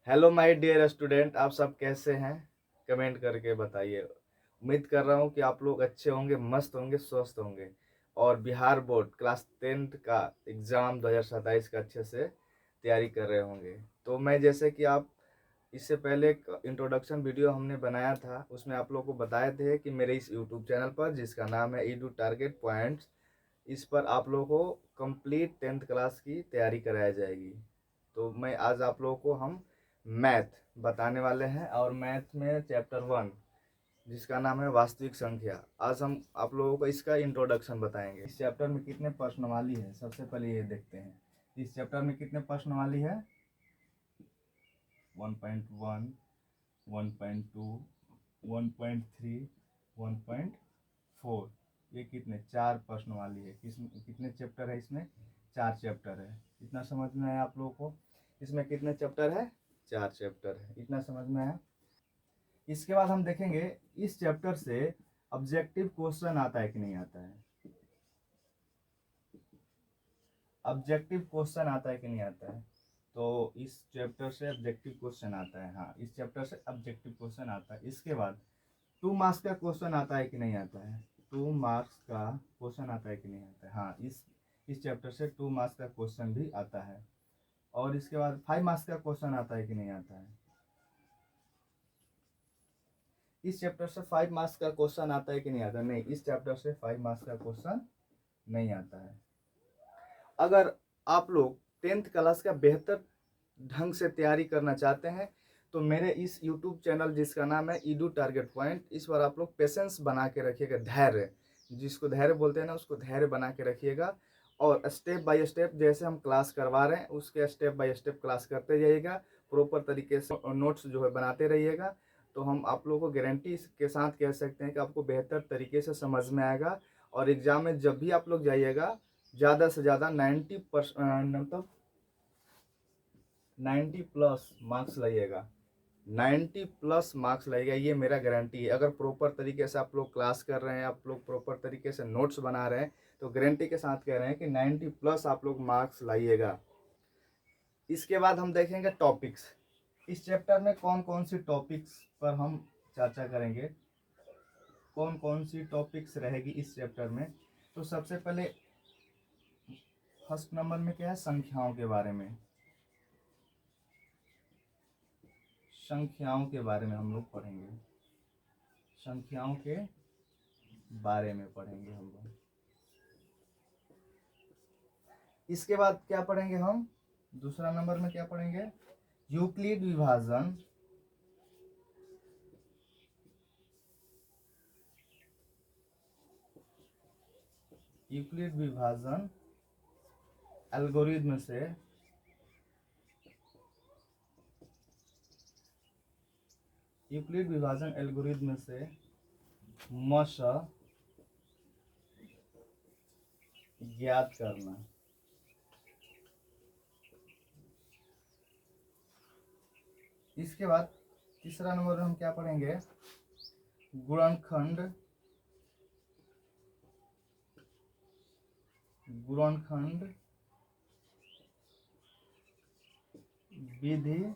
Hello my dear student, आप सब कैसे हैं? कमेंट करके बताइए। उम्मीद कर रहा हूँ कि आप लोग अच्छे होंगे, मस्त होंगे, स्वस्थ होंगे और बिहार बोर्ड क्लास 10th का एग्ज़ाम 2027 का अच्छे से तैयारी कर रहे होंगे। तो मैं जैसे कि आप इससे पहले एक इंट्रोडक्शन वीडियो हमने बनाया था, उसमें आप लोगों को बताए थे कि मेरे इस यूट्यूब चैनल पर जिसका नाम है ईडू टारगेट पॉइंट्स, इस पर आप लोगों को कंप्लीट 10th क्लास की तैयारी कराई जाएगी। तो मैं आज आप लोगों को हम मैथ बताने वाले हैं और मैथ में चैप्टर 1 जिसका नाम है वास्तविक संख्या। आज हम आप लोगों को इसका इंट्रोडक्शन बताएंगे। इस चैप्टर में कितने प्रश्नवाली है, सबसे पहले ये देखते हैं। इस चैप्टर में कितने प्रश्नवाली है? 1.1, 1.2, 1.3, 1.4। ये कितने? 4 प्रश्नवाली है। कितने चैप्टर है इसमें? 4 चैप्टर है। इतना समझ में आया आप लोगों को? इसमें कितने चैप्टर है? 4 चैप्टर है। इतना समझ में आया? इसके बाद हम देखेंगे इस चैप्टर से ऑब्जेक्टिव क्वेश्चन आता है कि नहीं आता है। ऑब्जेक्टिव क्वेश्चन आता है कि नहीं आता है। तो इस चैप्टर से ऑब्जेक्टिव क्वेश्चन आता है। हाँ, इस चैप्टर से ऑब्जेक्टिव क्वेश्चन आता है। इसके बाद 2 मार्क्स का क्वेश्चन आता है कि नहीं आता है। 2 मार्क्स का क्वेश्चन आता है कि नहीं आता है। हाँ, इस चैप्टर से 2 मार्क्स का क्वेश्चन भी आता है। और इसके बाद 5 मार्क्स का क्वेश्चन आता है कि नहीं आता है। इस चैप्टर से 5 मार्क्स का क्वेश्चन आता है कि नहीं आता है। नहीं, इस चैप्टर से 5 मार्क्स का क्वेश्चन नहीं आता है। अगर आप लोग 10th क्लास का बेहतर ढंग से तैयारी करना चाहते हैं तो मेरे इस YouTube चैनल जिसका नाम है ईडू टारगेट पॉइंट, इस बार आप लोग पेशेंस बना के रखिएगा, धैर्य, जिसको धैर्य बोलते हैं ना, उसको धैर्य बना के रखिएगा। और स्टेप बाय स्टेप जैसे हम क्लास करवा रहे हैं उसके स्टेप बाय स्टेप क्लास करते जाइएगा। प्रॉपर तरीके से नोट्स जो है बनाते रहिएगा। तो हम आप लोगों को गारंटी के साथ कह सकते हैं कि आपको बेहतर तरीके से समझ में आएगा। और एग्ज़ाम में जब भी आप लोग जाइएगा ज़्यादा से ज़्यादा 90% मतलब 90 प्लस मार्क्स लाइएगा। 90 प्लस मार्क्स लाइएगा, ये मेरा गारंटी है। अगर प्रॉपर तरीके से आप लोग क्लास कर रहे हैं, आप लोग प्रॉपर तरीके से नोट्स बना रहे हैं, तो गारंटी के साथ कह रहे हैं कि 90 प्लस आप लोग मार्क्स लाइएगा। इसके बाद हम देखेंगे टॉपिक्स। इस चैप्टर में कौन कौन सी टॉपिक्स पर हम चर्चा करेंगे, कौन कौन सी टॉपिक्स रहेगी इस चैप्टर में। तो सबसे पहले फर्स्ट नंबर में क्या है? संख्याओं के बारे में। संख्याओं के बारे में हम लोग पढ़ेंगे। संख्याओं के बारे में पढ़ेंगे हम लोग। इसके बाद क्या पढ़ेंगे हम? दूसरा नंबर में क्या पढ़ेंगे? यूक्लिड विभाजन। यूक्लिड विभाजन एल्गोरिथम से यूक्लिड विभाजन एल्गोरिथम से मश ज्ञात करना। इसके बाद तीसरा नंबर में हम क्या पढ़ेंगे? गुणनखंड गुणनखंड विधि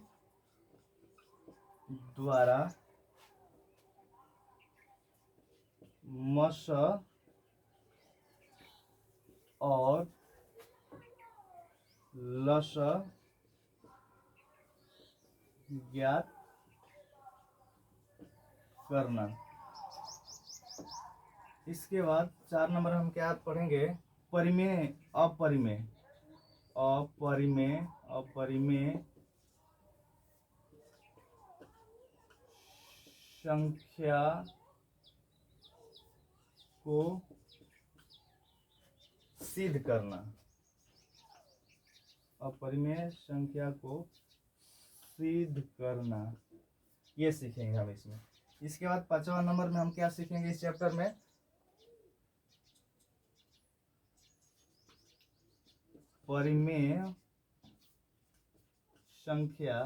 द्वारा मश और लस ज्ञात करना। इसके बाद 4 नंबर हम क्या पढ़ेंगे? परिमेय अपरिमेय अपरिमेय अपरिमेय संख्या को सिद्ध करना। अपरिमेय संख्या को सिद्ध करना, ये सीखेंगे हम इसमें। इसके बाद 5वां नंबर में हम क्या सीखेंगे इस चैप्टर में? परिमेय संख्या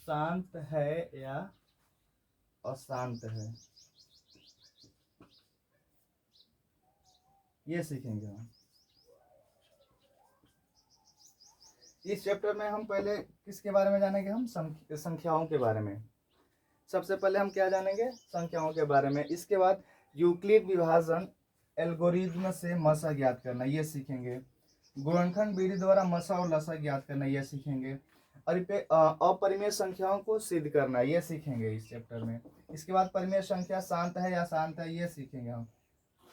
शांत है या अशांत है, ये सीखेंगे हम। इस चैप्टर में हम पहले किसके बारे में जानेंगे? हम संख्याओं के बारे में। सबसे पहले हम क्या जानेंगे? संख्याओं के बारे में। इसके बाद यूक्लिड विभाजन एल्गोरिज्म से मसा ज्ञात करना, ये सीखेंगे। गुणनखंड विधि द्वारा मसा और लसा ज्ञात करना, ये सीखेंगे। अपरिमेय संख्याओं को सिद्ध करना, ये सीखेंगे इस चैप्टर में। इसके बाद परिमेय संख्या शांत है या अशांत है, ये सीखेंगे हम।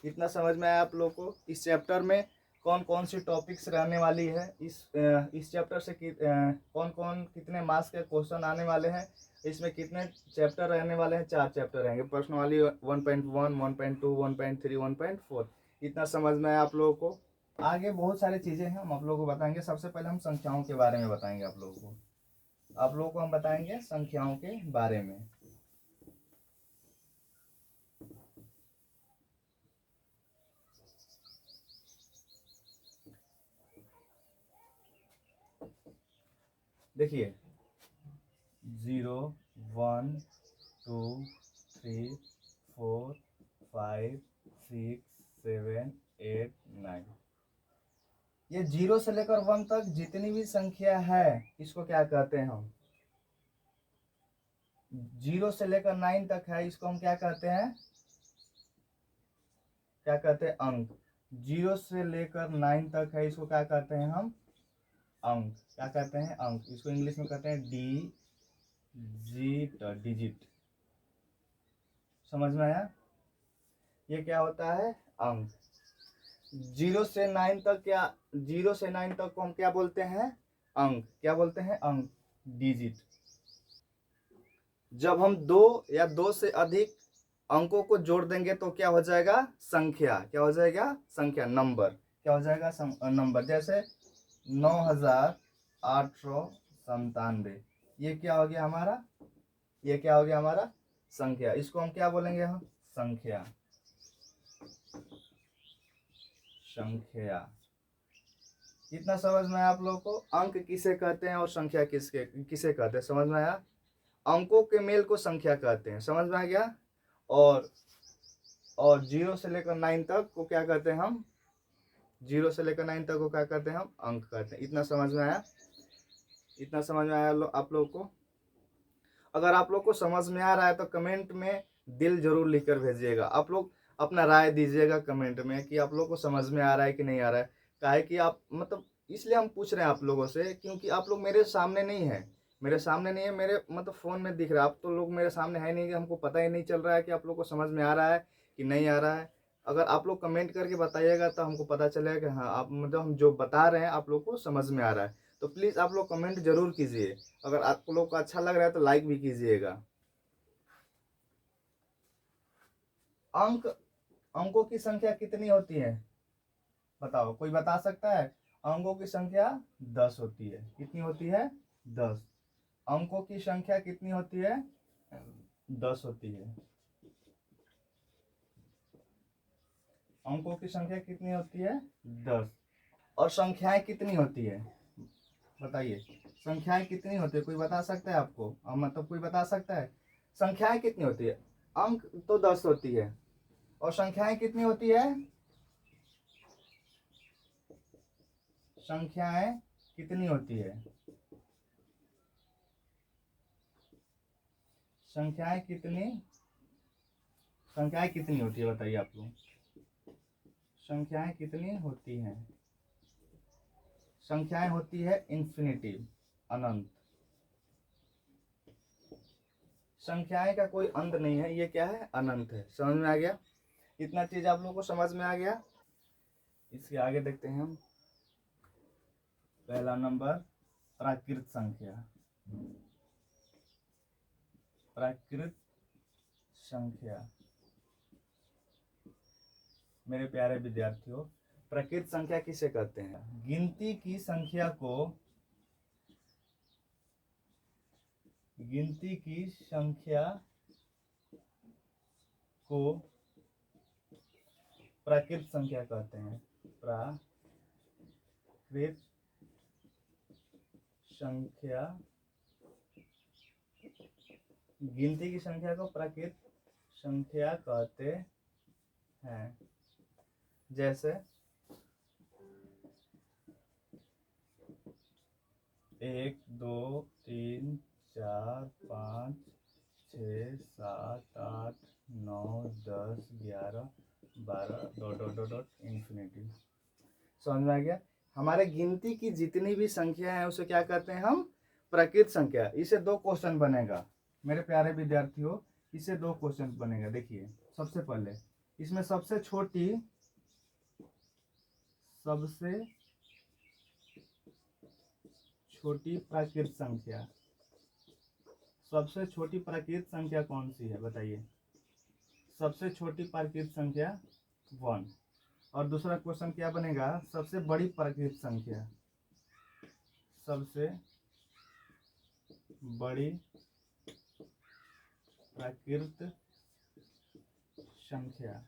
इतना समझ में आया आप लोग को? इस चैप्टर में कौन कौन सी टॉपिक्स रहने वाली है, इस चैप्टर से कौन कौन कितने मार्क्स के क्वेश्चन आने वाले हैं, इसमें कितने चैप्टर रहने वाले हैं? 4 चैप्टर रहेंगे। प्रश्नावली 1.1, 1.2, 1.3, 1.4। इतना समझ में आया आप लोगों को? आगे बहुत सारी चीज़ें हैं, हम आप लोगों को बताएंगे। सबसे पहले हम संख्याओं के बारे में बताएंगे आप लोगों को। हम बताएंगे संख्याओं के बारे में। देखिए 0, 1, 2, 3, 4, 5, 6, 7, 8, 9। ये 0 से लेकर 1 तक जितनी भी संख्या है, इसको क्या कहते हैं हम? 0 से लेकर 9 तक है, इसको हम क्या कहते हैं? क्या कहते हैं? अंक। 0 से लेकर 9 तक है, इसको क्या कहते हैं हम? अंक। क्या कहते हैं? अंक। इसको इंग्लिश में कहते हैं डिजिट। समझ में आया? ये क्या होता है? अंक। 0 से 9 तक को हम क्या बोलते हैं? अंक। क्या बोलते हैं? अंक, डिजिट। जब हम 2 या 2 से अधिक अंकों को जोड़ देंगे तो क्या हो जाएगा? संख्या। क्या हो जाएगा? संख्या, नंबर। क्या हो जाएगा? नंबर। जैसे 9897। ये क्या हो गया हमारा? ये क्या हो गया हमारा? संख्या। इसको हम क्या बोलेंगे? हम संख्या। इतना समझ में आया आप लोगों को? अंक किसे कहते हैं और संख्या किसे कहते हैं? समझ में आया? अंकों के मेल को संख्या कहते हैं। समझ में आ गया? और 0 से लेकर 9 तक को क्या कहते हैं हम? 0 से लेकर 9 तक को क्या कहते हैं हम? अंक कहते हैं। इतना समझ में आया? इतना समझ में आया आप लोग को? अगर आप लोग को समझ में आ रहा है तो कमेंट में दिल जरूर लिखकर भेजिएगा। आप लोग अपना राय दीजिएगा कमेंट में कि आप लोग को समझ में आ रहा है कि नहीं आ रहा है। काहे कि आप मतलब इसलिए हम पूछ रहे हैं आप लोगों से, क्योंकि आप लोग मेरे सामने नहीं है, मेरे मतलब फ़ोन में दिख रहा है। आप तो लोग मेरे सामने है नहीं, कि हमको पता ही नहीं चल रहा है कि आप लोग को समझ में आ रहा है कि नहीं आ रहा है। अगर आप लोग कमेंट करके बताइएगा तो हमको पता चलेगा कि हाँ, आप मतलब हम जो बता रहे हैं आप लोग को समझ में आ रहा है। तो प्लीज़ आप लोग कमेंट जरूर कीजिए। अगर आप लोग को अच्छा लग रहा है तो लाइक भी कीजिएगा। अंकों की संख्या कितनी होती है? बताओ, कोई बता सकता है? अंकों की संख्या 10 होती है। कितनी होती है? 10। अंकों की संख्या कितनी होती है? 10 होती है। अंकों की संख्या कितनी होती है? 10। और संख्याएं कितनी होती है? बताइए, संख्याएं कितनी होती है? कोई बता सकता है आपको? मतलब कोई बता सकता है संख्याएं कितनी होती है? अंक तो 10 होती है, और संख्याएं कितनी होती है? संख्याएं कितनी होती है? संख्याएं कितनी होती है? बताइए आप लोग, संख्याएं कितनी होती हैं? संख्याएं होती है इन्फिनिटिव, अनंत। संख्याएं का कोई अंत नहीं है, ये क्या है? अनंत है। समझ में आ गया? इतना चीज आप लोगों को समझ में आ गया? इसके आगे देखते हैं हम। पहला नंबर, प्राकृत संख्या। प्राकृत संख्या। मेरे प्यारे विद्यार्थियों, प्राकृत संख्या किसे कहते हैं? गिनती की संख्या को प्राकृत संख्या कहते हैं। प्राकृत संख्या, गिनती की संख्या को प्राकृत संख्या कहते हैं। जैसे 1 2 3 4 5 6 7 8 9 10 11 12 dot dot dot dot infinity. समझ में आ गया? हमारे गिनती की जितनी भी संख्या है उसे क्या कहते हैं हम? प्रकृत संख्या। इसे दो क्वेश्चन बनेगा मेरे प्यारे विद्यार्थियों, इसे दो क्वेश्चन बनेगा। देखिए सबसे पहले इसमें सबसे छोटी प्राकृत संख्या, सबसे छोटी प्राकृत संख्या कौन सी है बताइए? सबसे छोटी प्राकृत संख्या 1। और दूसरा क्वेश्चन क्या बनेगा? सबसे बड़ी प्राकृत संख्या, सबसे बड़ी प्राकृत संख्या।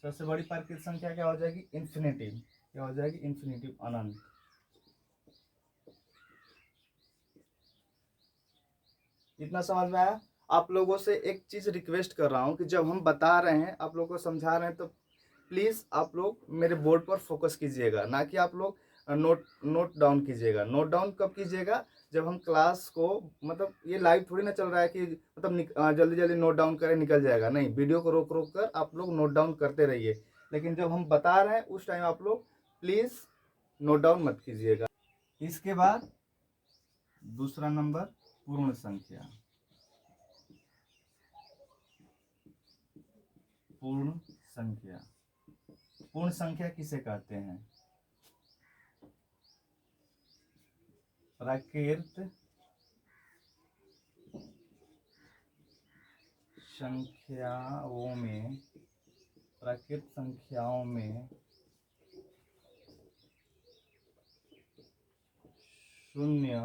सबसे बड़ी प्राकृत संख्या क्या हो जाएगी? इन्फिनिटिव। क्या हो जाएगी? इन्फिनिटिव, अनंत। इतना समझ में आया? आप लोगों से एक चीज रिक्वेस्ट कर रहा हूं कि जब हम बता रहे हैं, आप लोगों को समझा रहे हैं, तो प्लीज आप लोग मेरे बोर्ड पर फोकस कीजिएगा, ना कि आप लोग नोट डाउन कीजिएगा। नोट डाउन कब कीजिएगा? जब हम क्लास को, मतलब ये लाइव थोड़ी ना चल रहा है कि मतलब जल्दी जल्दी नोट डाउन करें निकल जाएगा। नहीं, वीडियो को रोक रोक कर आप लोग नोट डाउन करते रहिए, लेकिन जब हम बता रहे हैं उस टाइम आप लोग प्लीज नोट डाउन मत कीजिएगा। इसके बाद दूसरा नंबर, पूर्ण संख्या। पूर्ण संख्या, पूर्ण संख्या किसे कहते हैं? प्राकृत संख्याओं में, प्राकृत संख्याओं में शून्य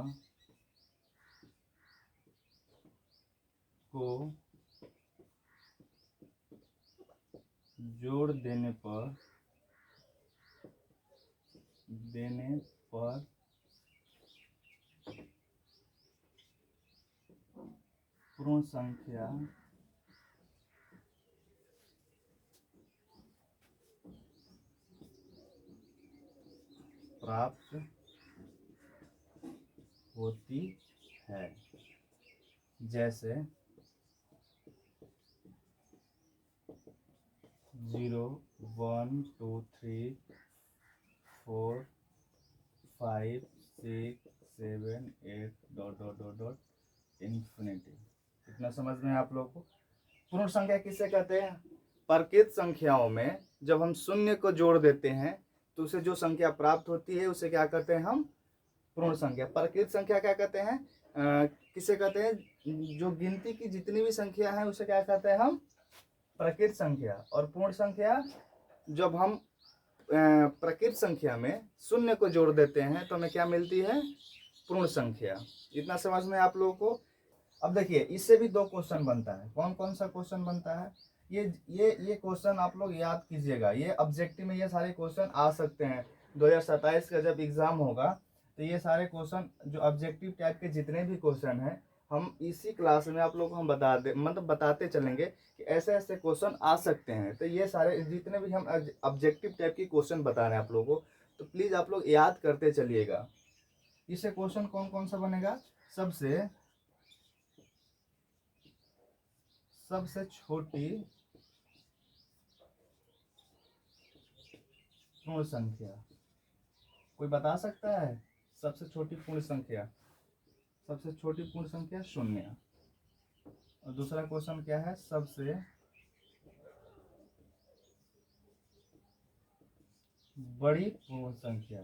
को जोड़ देने पर पूर्ण संख्या प्राप्त होती है। जैसे 0 1 2 3 4 5 6 7 8 dot dot dot dot infinity. इतना समझ में आप लोगों को? पूर्ण संख्या किसे कहते हैं? प्राकृत संख्याओं में जब हम शून्य को जोड़ देते हैं तो उसे जो संख्या प्राप्त होती है उसे क्या कहते हैं हम? पूर्ण संख्या। प्राकृत संख्या क्या कहते हैं? किसे कहते हैं? जो गिनती की जितनी भी संख्या है उसे क्या कहते हैं हम? प्राकृत संख्या। और पूर्ण संख्या, जब हम प्राकृत संख्या में शून्य को जोड़ देते हैं तो हमें क्या मिलती है? पूर्ण संख्या। इतना समझ में आप लोगों को? अब देखिए इससे भी दो क्वेश्चन बनता है। कौन कौन सा क्वेश्चन बनता है? ये क्वेश्चन आप लोग याद कीजिएगा। ये ऑब्जेक्टिव में ये सारे क्वेश्चन आ सकते हैं। 2027 का जब एग्जाम होगा तो ये सारे क्वेश्चन जो ऑब्जेक्टिव टाइप के जितने भी क्वेश्चन हैं, हम इसी क्लास में आप लोग को हम बताते चलेंगे कि ऐसे ऐसे क्वेश्चन आ सकते हैं। तो ये सारे जितने भी हम ऑब्जेक्टिव टाइप के क्वेश्चन बता रहे हैं आप लोगों को, तो प्लीज आप लोग याद करते चलिएगा। इससे क्वेश्चन कौन कौन सा बनेगा? सबसे छोटी पूर्ण संख्या। कोई बता सकता है? सबसे छोटी पूर्ण संख्या, सबसे छोटी पूर्ण संख्या 0। और दूसरा क्वेश्चन क्या है? सबसे बड़ी पूर्ण संख्या।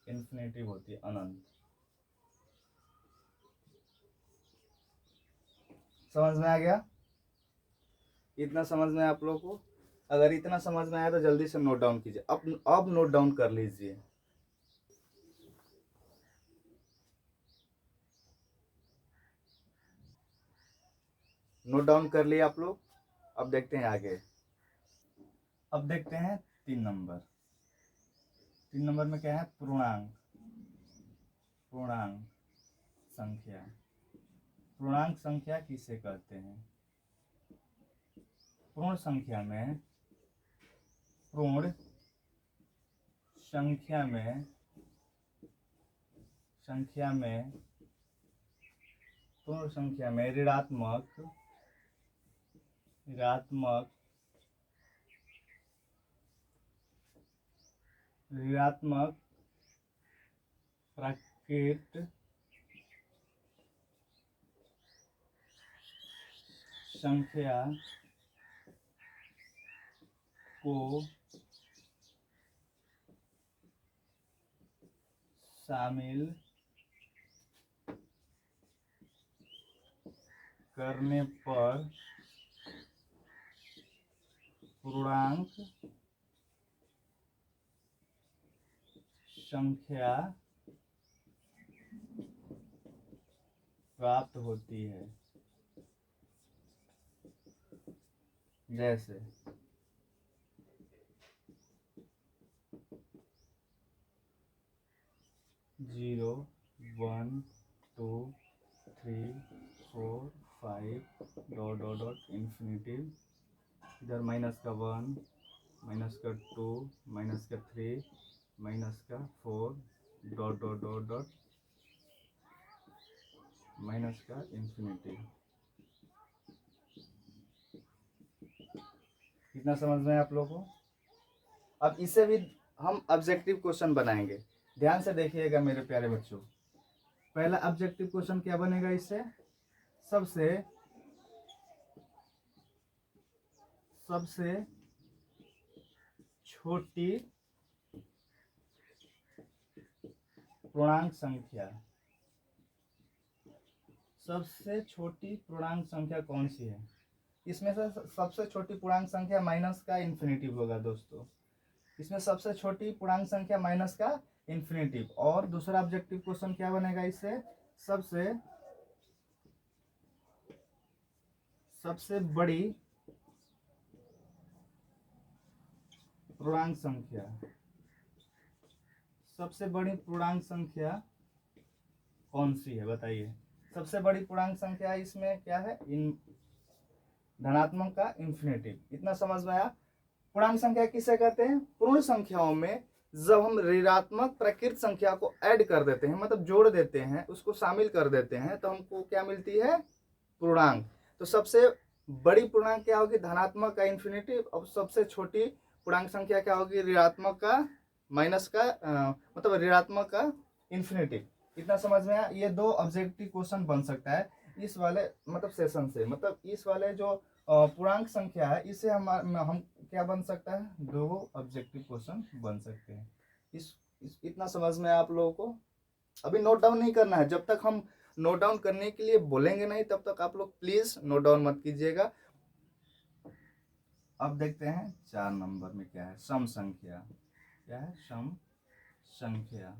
इन्फिनिटिव होती है, अनंत। समझ में आ गया? इतना समझ में आप लोगों को? अगर इतना समझ में आया तो जल्दी से नोट डाउन कीजिए। अब नोट डाउन कर लीजिए। नोट डाउन कर लिए आप लोग? अब देखते हैं आगे। अब देखते हैं 3 नंबर। 3 नंबर में क्या है? पूर्णांक। पूर्णांक संख्या। पूर्णांक संख्या किसे कहते हैं? पूर्ण संख्या में पूर्ण संख्या में पूर्ण संख्या में ऋणात्मक प्राकृत संख्या को शामिल करने पर पूर्णांक संख्या प्राप्त होती है। जैसे 0 1 2 3 4 5 डॉट इंफिनिटी, इधर माइनस का 1 माइनस का 2 माइनस का 3 माइनस का 4 डॉट माइनस का इंफिनिटी। कितना समझ में है आप लोगों को? अब इससे भी हम ऑब्जेक्टिव क्वेश्चन बनाएंगे। ध्यान से देखिएगा मेरे प्यारे बच्चों। पहला ऑब्जेक्टिव क्वेश्चन क्या बनेगा इससे? सबसे छोटी पूर्णांक संख्या, सबसे छोटी पूर्णांक संख्या कौन सी है? इसमें से सबसे छोटी पूर्णांक संख्या माइनस का इन्फिनिटिव होगा दोस्तों। इसमें सबसे छोटी पूर्णांक संख्या माइनस का इन्फिनिटिव। और दूसरा ऑब्जेक्टिव क्वेश्चन क्या बनेगा इससे? सबसे बड़ी पूर्णांक संख्या, सबसे बड़ी पूर्णांक संख्या कौन सी है बताइए? सबसे बड़ी पूर्णांक संख्या इसमें क्या है? धनात्मक का इन्फिनिटिव। इतना समझ में आया? पूर्णांक संख्या किसे कहते हैं? पूर्ण संख्याओं में जब हम ऋणात्मक प्राकृत संख्या को ऐड कर देते हैं, मतलब जोड़ देते हैं, उसको शामिल कर देते हैं, तो हमको क्या मिलती है? पूर्णांक। तो सबसे बड़ी पूर्णांक क्या होगी? धनात्मक का इन्फिनिटिव। और सबसे छोटी पूर्णांक संख्या क्या होगी? ऋणात्मक का माइनस का मतलब ऋणात्मक का इन्फिनिटिव। इतना समझ में आया? ये दो ऑब्जेक्टिव क्वेश्चन बन सकता है इस वाले मतलब सेशन से। मतलब इस वाले जो पूर्णांक संख्या है, इससे हम क्या बन सकता है? दो ऑब्जेक्टिव क्वेश्चन बन सकते हैं। इतना समझ में आप लोगों को? अभी नोट डाउन नहीं करना है। जब तक हम नोट डाउन करने के लिए बोलेंगे नहीं, तब तक आप लोग प्लीज नोट डाउन मत कीजिएगा। अब देखते हैं 4 नंबर में क्या है? सम संख्या। क्या है? सम संख्या।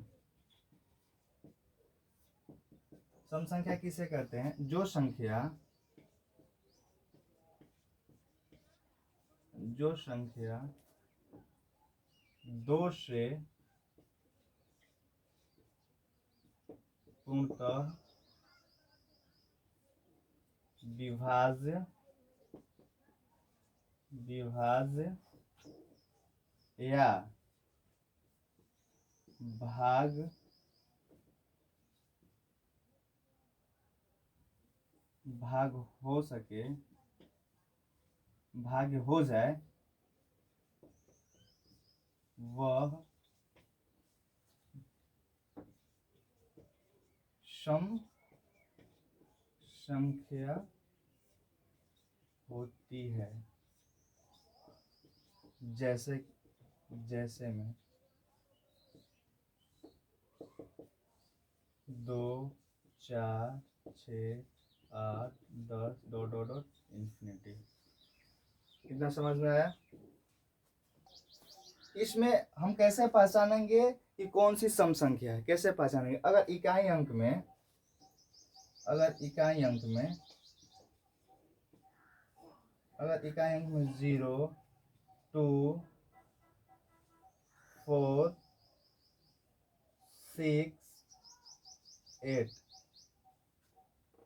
सम संख्या किसे कहते हैं? जो संख्या 2 से पूर्णतः विभाज्य या भाग हो सके, भाग्य हो जाए, वह सम संख्या होती है। जैसे में 2 4 6 8 10 डॉट इंफिनिटी। कितना समझ में आया? इसमें हम कैसे पहचानेंगे कि कौन सी सम संख्या है? कैसे पहचानेंगे? अगर इकाई अंक में 0 2 4 6 8,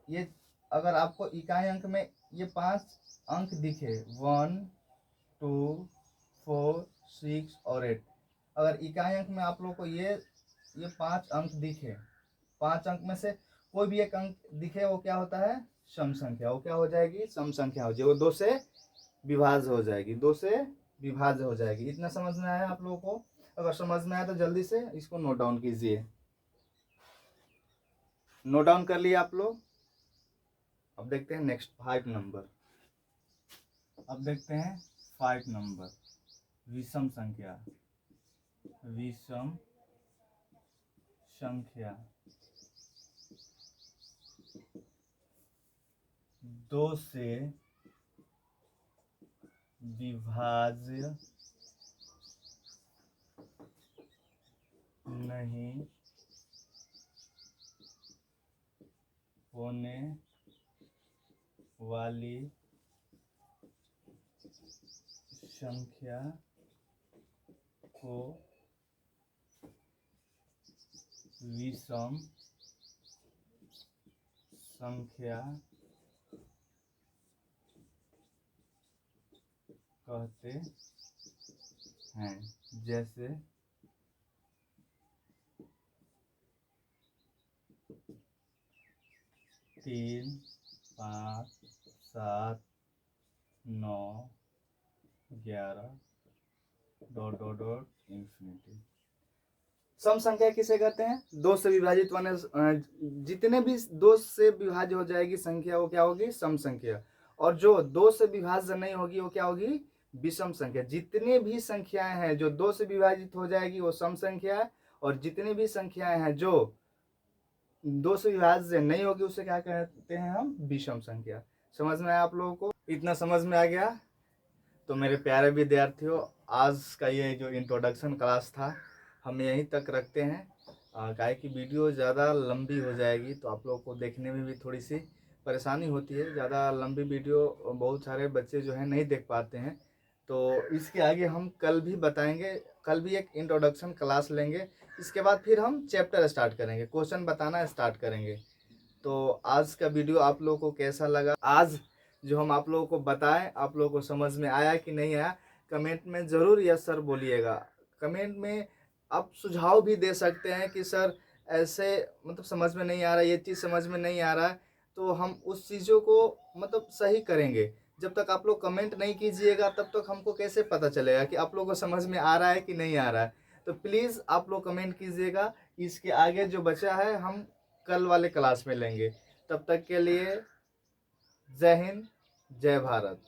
ये अगर आपको इकाई अंक में ये 5 अंक दिखे, 1 2 4 6 और 8। अगर इकाई अंक में आप लोग को ये 5 अंक दिखे, 5 अंक में से कोई भी एक अंक दिखे, वो क्या होता है? सम संख्या। वो क्या हो जाएगी? सम संख्या हो जाएगी। वो 2 से विभाज्य हो जाएगी, 2 से विभाज्य हो जाएगी। इतना समझ में आया आप लोगों को? अगर समझ में आया तो जल्दी से इसको नोट डाउन कीजिए। नोट डाउन कर लिए आप लोग? अब देखते हैं नेक्स्ट 5 नंबर। अब देखते हैं 5 नंबर, विषम संख्या। विषम संख्या 2 से विभाज्य नहीं होने वाली संख्या को विषम संख्या कहते हैं। जैसे 3, 5, 7, 9, 11 ... इंफिनिटी। सम संख्या किसे कहते हैं? 2 से विभाजित होने, जितने भी 2 से विभाज्य हो जाएगी संख्या, वो क्या होगी? सम संख्या। और जो 2 से विभाज्य नहीं होगी, वो क्या होगी? विषम संख्या। जितनी भी संख्याएं हैं जो 2 से विभाजित हो जाएगी, वो सम संख्या है। और जितनी भी संख्याएं हैं जो 2 से विभाज्य नहीं होगी, उसे क्या कहते हैं हम? विषम संख्या। समझ में आया आप लोगों को? इतना समझ में आ गया? तो मेरे प्यारे विद्यार्थियों, आज का ये जो इंट्रोडक्शन क्लास था, हम यहीं तक रखते हैं। काहे कि वीडियो ज़्यादा लंबी हो जाएगी तो आप लोगों को देखने में भी थोड़ी सी परेशानी होती है। ज़्यादा लंबी वीडियो बहुत सारे बच्चे जो हैं नहीं देख पाते हैं। तो इसके आगे हम कल भी बताएंगे, कल भी एक इंट्रोडक्शन क्लास लेंगे। इसके बाद फिर हम चैप्टर स्टार्ट करेंगे, क्वेश्चन बताना स्टार्ट करेंगे। तो आज का वीडियो आप लोगों को कैसा लगा? आज जो हम आप लोगों को बताएं, आप लोगों को समझ में आया कि नहीं आया? कमेंट में ज़रूर यस सर बोलिएगा। कमेंट में आप सुझाव भी दे सकते हैं कि सर ऐसे मतलब समझ में नहीं आ रहा, ये चीज़ समझ में नहीं आ रहा है, तो हम उस चीज़ों को मतलब सही करेंगे। जब तक आप लोग कमेंट नहीं कीजिएगा, तब तक हमको कैसे पता चलेगा कि आप लोगों को समझ में आ रहा है कि नहीं आ रहा है? तो प्लीज़ आप लोग कमेंट कीजिएगा। इसके आगे जो बचा है हम कल वाले क्लास में लेंगे। तब तक के लिए जय हिंद, जय भारत।